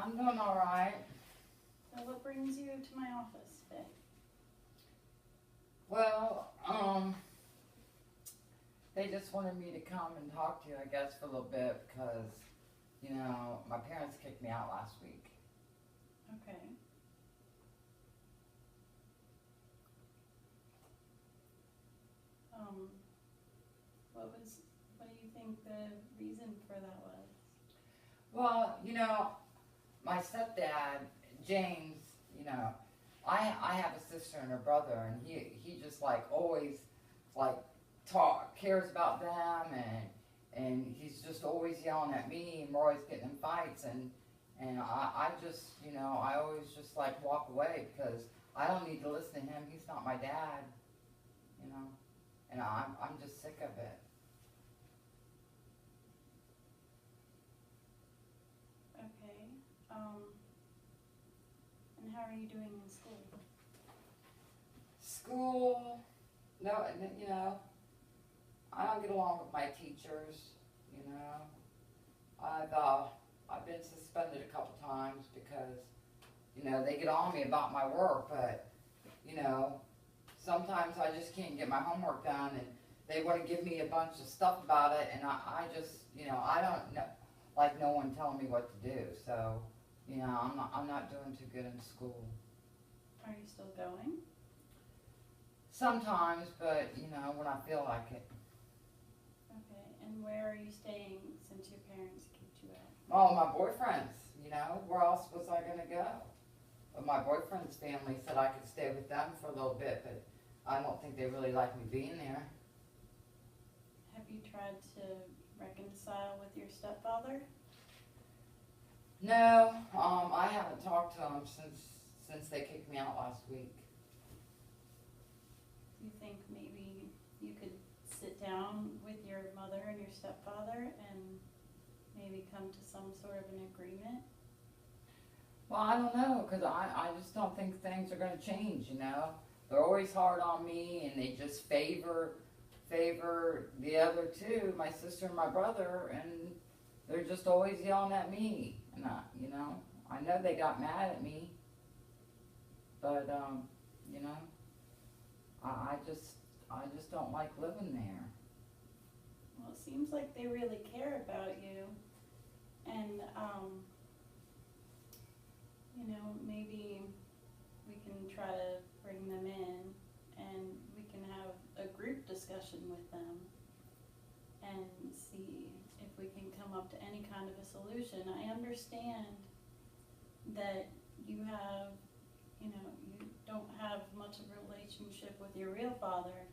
I'm doing all right. So what brings you to my office today? Well, they just wanted me to come and talk to you, I guess, for a little bit because, my parents kicked me out last week. Okay. What do you think the reason for that was? Well, my stepdad, James, you know, I have a sister and a brother, and he just like always like cares about them, and he's just always yelling at me, and we're always getting in fights, and I just I always just like walk away because I don't need to listen to him. He's not my dad, you know, and I'm just sick of it. Okay. And how are you doing in school? School, no, I don't get along with my teachers, I've been suspended a couple times because, they get on me about my work, but, sometimes I just can't get my homework done, and they wanna give me a bunch of stuff about it, and I just, I don't know, like no one telling me what to do, so, I'm not doing too good in school. Are you still going? Sometimes, but, when I feel like it. Okay. And where are you staying since your parents kicked you out? Oh, my boyfriend's, where else was I gonna go? But my boyfriend's family said I could stay with them for a little bit, but I don't think they really like me being there. Have you tried to reconcile with your stepfather? No, I haven't talked to them since they kicked me out last week. Do you think maybe you could sit down with your mother and your stepfather and maybe come to some sort of an agreement? Well, I don't know, cause I just don't think things are gonna change, They're always hard on me, and they just favor the other two, my sister and my brother, and they're just always yelling at me. And I know they got mad at me, but I just don't like living there. Well, it seems like they really care about you, and maybe we can try to bring them in, and we can have a group discussion with them and see if we can come up to any kind of a solution. I understand that you you don't have much of a relationship with your real father.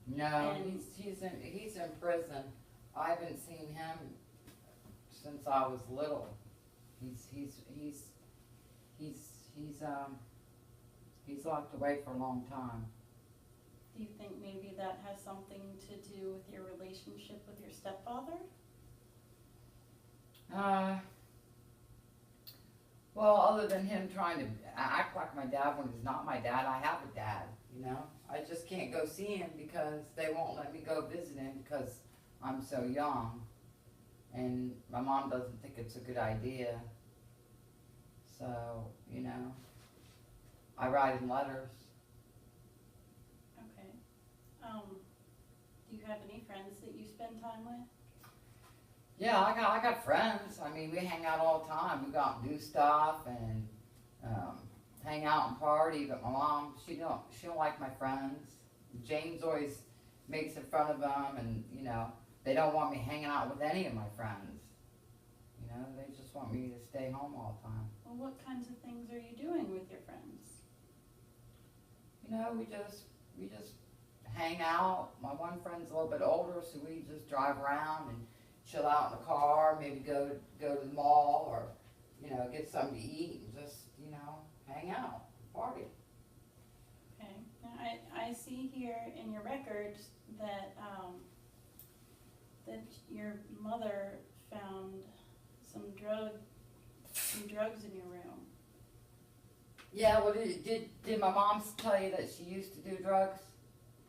No, And- he's in prison. I haven't seen him since I was little. He's locked away for a long time. Do you think maybe that has something to do with your relationship with your stepfather? Well, other than him trying to act like my dad when he's not my dad, I have a dad, I just can't go see him because they won't let me go visit him because I'm so young. And my mom doesn't think it's a good idea. So, I write him letters. Okay. Do you have any friends that you spend time with? Yeah, I got friends. I mean, we hang out all the time. We go out and do stuff and hang out and party. But my mom, she don't like my friends. James always makes in front of them, and they don't want me hanging out with any of my friends. They just want me to stay home all the time. Well, what kinds of things are you doing with your friends? We just hang out. My one friend's a little bit older, so we just drive around and chill out in the car, maybe go to the mall, or get something to eat and just hang out, party. Okay. Now, I see here in your records that that your mother found some drugs in your room. Yeah, well, did my mom tell you that she used to do drugs?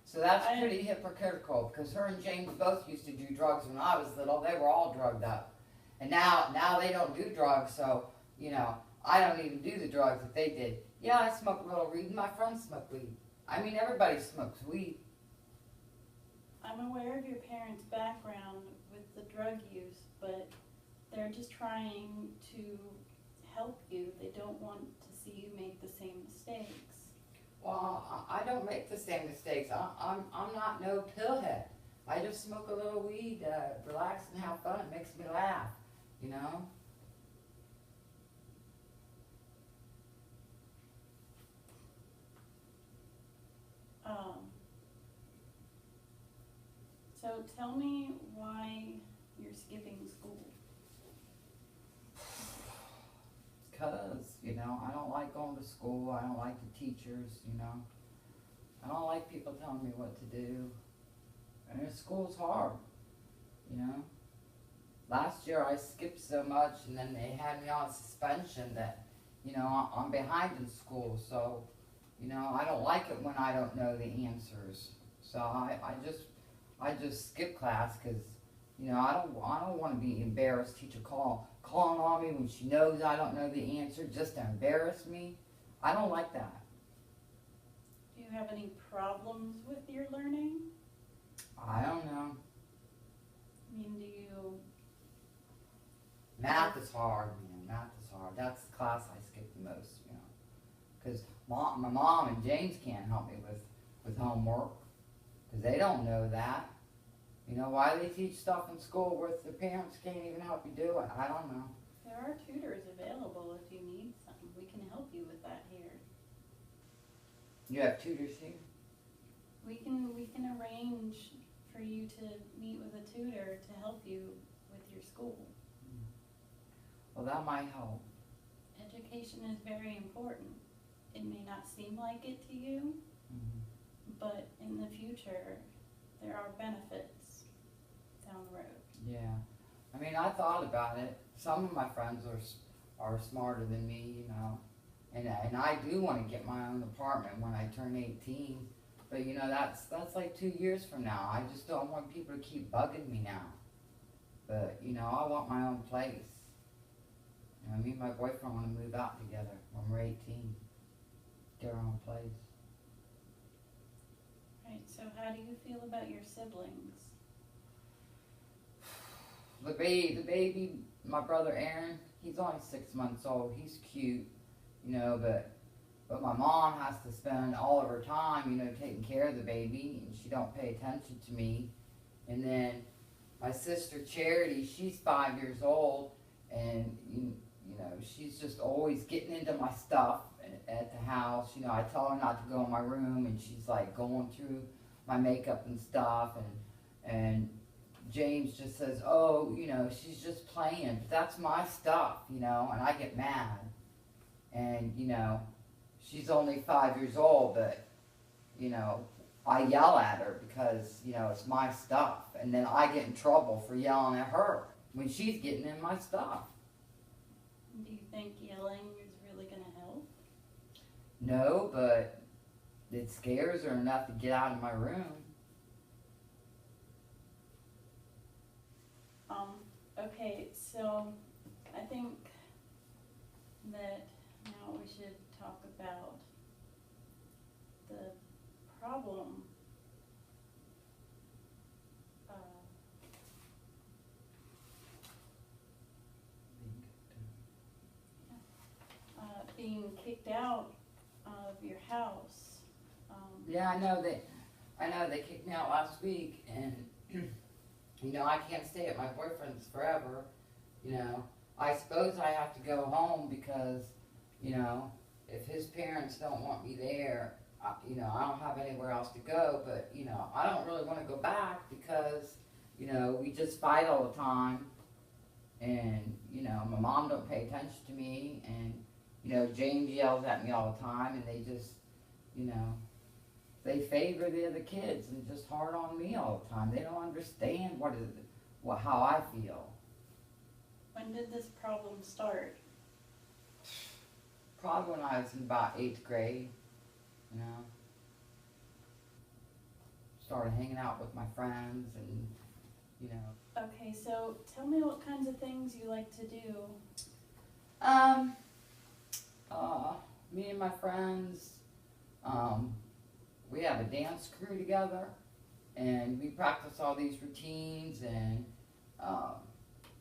So that's pretty hypocritical, because her and James both used to do drugs when I was little. They were all drugged up. And now they don't do drugs, so you know, I don't even do the drugs that they did. Yeah, I smoke a little weed, and my friends smoke weed. I mean, everybody smokes weed. I'm aware of your parents' background with the drug use, but they're just trying to help you. They don't want to see you make the same mistakes. Well, I don't make the same mistakes. I'm not no pillhead. I just smoke a little weed, relax and have fun. It makes me laugh, you know? So tell me why you're skipping school. Because, you know, I don't like going to school. I don't like the teachers, you know? I don't like people telling me what to do. And school's hard, you know? Last year I skipped so much and then they had me on suspension that, you know, I'm behind in school. So, you know, I don't like it when I don't know the answers. So I just skip class because, you know, I don't want to be embarrassed. Teacher calling on me when she knows I don't know the answer just to embarrass me. I don't like that. Do you have any problems with your learning? I don't know. I mean, do you? Math is hard, man. Math is hard. That's the class I skip the most, you know, because my mom and James can't help me with homework because they don't know that. You know, why they teach stuff in school where the parents can't even help you do it? I don't know. There are tutors available if you need some. We can help you with that here. You have tutors here? We can arrange for you to meet with a tutor to help you with your school. Well, that might help. Education is very important. It may not seem like it to you, but in the future, there are benefits down the road. Yeah. I mean, I thought about it. Some of my friends are smarter than me, you know, and I do want to get my own apartment when I turn 18. But you know, that's like 2 years from now. I just don't want people to keep bugging me now. But you know, I want my own place. You know, me and my boyfriend want to move out together when we're 18. Get our own place. Right, so how do you feel about your siblings? The baby, my brother Aaron, he's only 6 months old. He's cute, you know, but my mom has to spend all of her time, you know, taking care of the baby, and she don't pay attention to me. And then my sister Charity, she's 5 years old, and you know, she's just always getting into my stuff at the house. You know, I tell her not to go in my room, and she's like going through my makeup and stuff, and James just says, oh, you know, she's just playing. But that's my stuff, you know, and I get mad. And, you know, she's only 5 years old, but, you know, I yell at her because, you know, it's my stuff. And then I get in trouble for yelling at her when she's getting in my stuff. Do you think yelling is really going to help? No, but it scares her enough to get out of my room. Okay, so I think that now we should talk about the problem. Being kicked out of your house. Yeah, I know they kicked me out last week, and you know, I can't stay at my boyfriend's forever. You know, I suppose I have to go home because, you know, if his parents don't want me there, you know, I don't have anywhere else to go. But, you know, I don't really want to go back because, you know, we just fight all the time. And, you know, my mom don't pay attention to me. And, you know, James yells at me all the time. And they just, you know, they favor the other kids and just hard on me all the time. They don't understand how I feel. When did this problem start? Probably when I was in about 8th grade, you know. Started hanging out with my friends and, you know. Okay, so tell me what kinds of things you like to do. Um, Me and my friends, we have a dance crew together, and we practice all these routines. And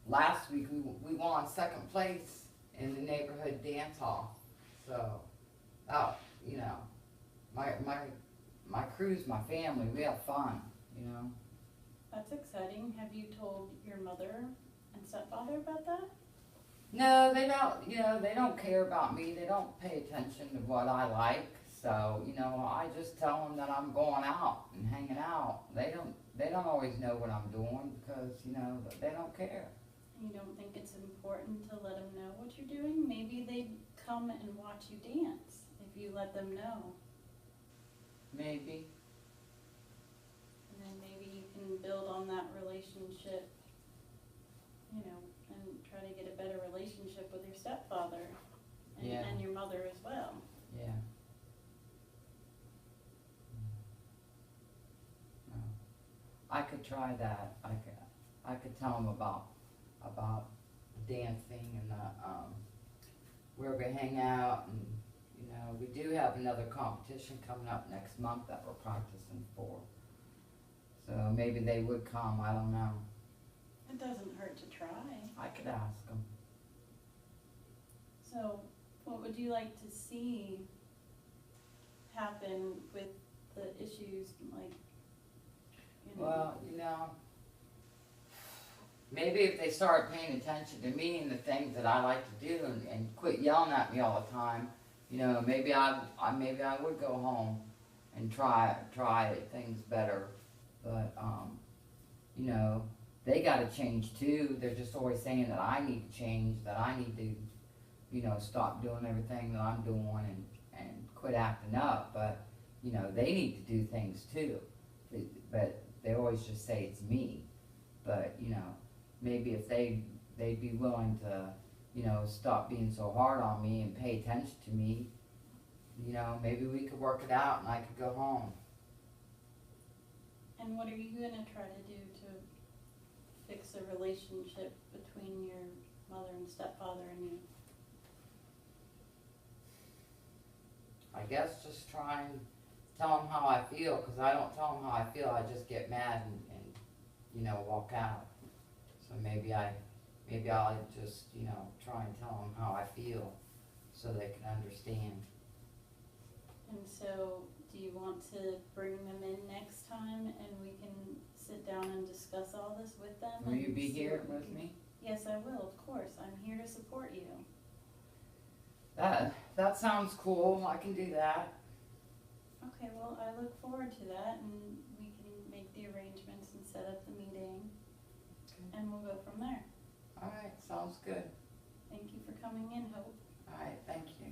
last week we won second place in the neighborhood dance hall. So, you know, my crew's my family. We have fun, you know. That's exciting. Have you told your mother and stepfather about that? No, they don't. You know, they don't care about me. They don't pay attention to what I like. So, you know, I just tell them that I'm going out and hanging out. They don't. They don't always know what I'm doing because you know they don't care. You don't think it's important to let them know what you're doing? Maybe they'd come and watch you dance if you let them know. Maybe. And then maybe you can build on that relationship, you know, and try to get a better relationship with your stepfather and, Yeah. and your mother as well. Yeah. No. I could try that. I could tell them about dancing and where we hang out, and you know we do have another competition coming up next month that we're practicing for. So maybe they would come. I don't know. It doesn't hurt to try. I could ask them. So, what would you like to see happen with the issues, like, you know? Well, you know, maybe if they start paying attention to me and the things that I like to do, and quit yelling at me all the time, you know, maybe I would go home and try things better. But you know, they got to change too. They're just always saying that I need to change, that I need to, you know, stop doing everything that I'm doing and quit acting up. But you know, they need to do things too. But they always just say it's me. But you know, maybe if they'd be willing to, you know, stop being so hard on me and pay attention to me, you know, maybe we could work it out and I could go home. And what are you gonna try to do to fix the relationship between your mother and stepfather and you? I guess just try and tell them how I feel, because I don't tell them how I feel. I just get mad and you know, walk out. So maybe I'll just, you know, try and tell them how I feel so they can understand. And so, do you want to bring them in next time and we can sit down and discuss all this with them? Will you and be see here what we with can- me? Yes, I will, of course. I'm here to support you. That sounds cool. I can do that. Okay, well, I look forward to that, and we can make the arrangements and set up the meeting, and we'll go from there. All right, sounds good. Thank you for coming in, Hope. All right, thank you.